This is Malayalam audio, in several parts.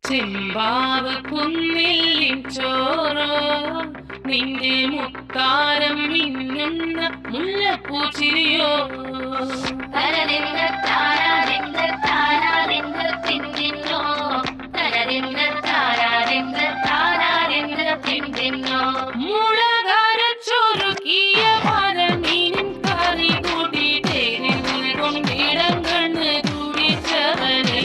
ചെമ്പാവ് കുന്നില്ലിൻ ചോറോ നിന്റെ മുത്താരം മിന്നുന്ന മുല്ലപ്പൂച്ചിരിയോ മുളകരച്ചൊരുക്കിയ പരമീനും കറി കൂട്ടി തേരിൽ കൊണ്ടിടങ്ങണ് കുടിച്ചവനെ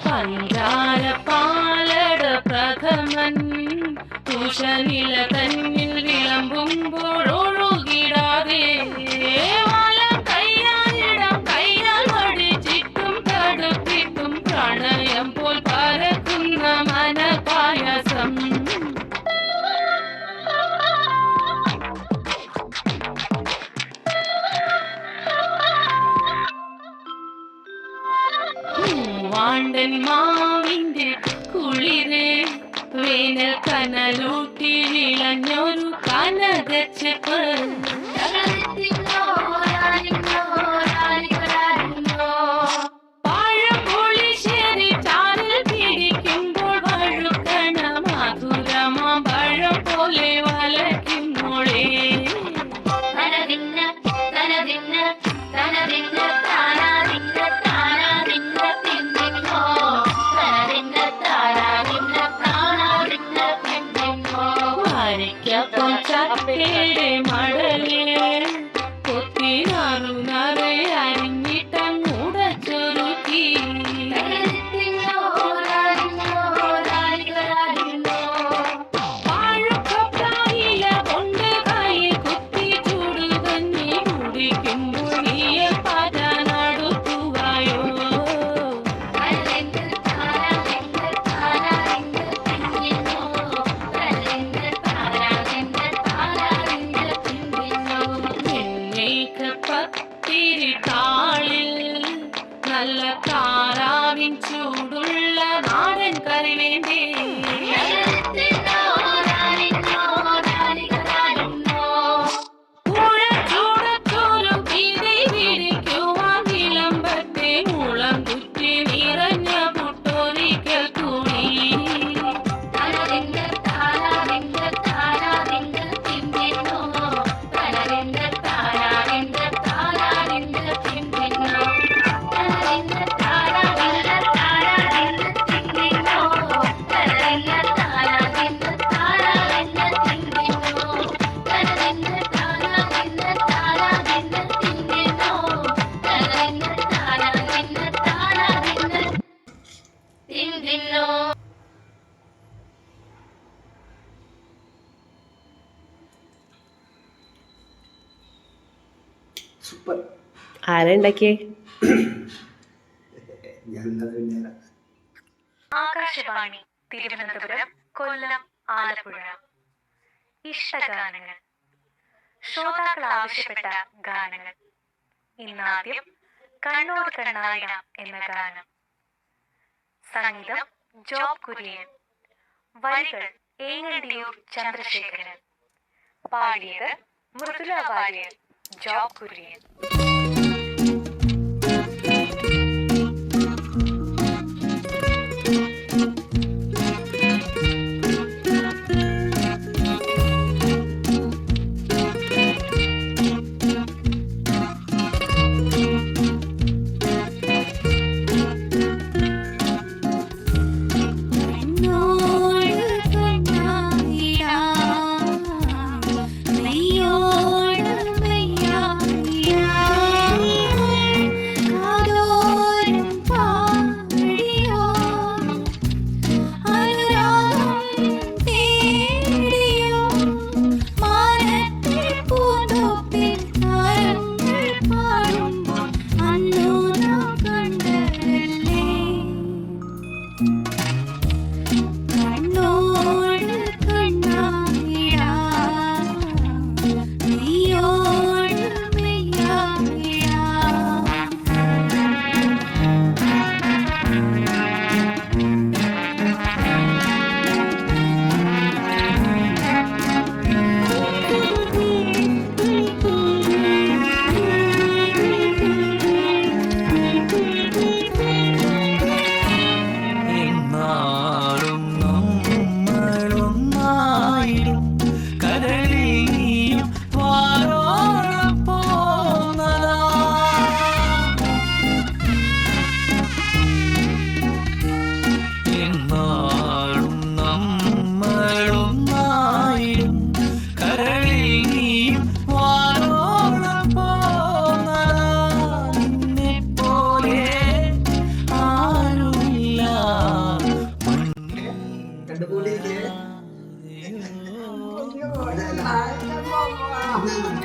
പഞ്ചാര പാലട പ്രഥമൻ തുഷനില തന്നിൽ വിളമ്പുമ്പോഴൊഴുകിടാതെ വലം കയ്യാലിടം കയ്യാൽ മടിച്ചിട്ടും തടുത്തിട്ടും പ്രണയം പോൽ പരക്കുന്ന മനപായസം വാണ്ടൻ മാവിന്റെ കുളിര് വേനൽ കനലൂട്ടി വിളഞ്ഞൊരു കനകച്ചെപ്പ് പഴംപുളിശ്ശേരി ചാറിൽ പിടിക്കുമ്പോൾ വഴുക്കണ മധുരമാം പഴം പോലെ വലയ്ക്കുന്നോളേ വരയ്ക്കപ്പം ചക്കയുടെ മടലേ കൊത്തി നറുനറെ അരിഞ്ഞിട്ടങ്ങുടച്ചൊരുക്കി പഴുക്കപ്രായില കൊണ്ട് കയ്യിൽ കുത്തി ചൂടുകഞ്ഞി കുടിക്കുമ്പോൾ നീയ പരാനടുത്തുവായോ പത്തിരി താളിൽ നല്ല താറാവിൻ ചൂടുള്ള നാടൻ കറി വേണ്ടേ ചൂടച്ചോറും തിരി വിരിക്കുവാൻ വിളമ്പത്തെ മുളം കുറ്റി നിറഞ്ഞ പുട്ടൊരിക്കൽ കൂടി സൂപ്പർ. ആരാ ഉണ്ടാക്കിയേ? ആകാശവാണി തിരുവനന്തപുരം, കൊല്ലം, ആലപ്പുഴ. ഇഷ്ടഗാനങ്ങൾ. ശ്രോതാക്കൾ ആവശ്യപ്പെട്ട ഗാനങ്ങൾ. ഇന്നാദ്യം കണ്ണോട് കണ്ണായിട എന്ന ഗാനം. സംഗീതം ജോബ് കുര്യൻ. വരികൾ ഏങ്ങണ്ടിയൂർ ചന്ദ്രശേഖരൻ. പാടിയത് മൃദുല വാര്യർ, ജോബ് കുര്യൻ. ോട് Ay,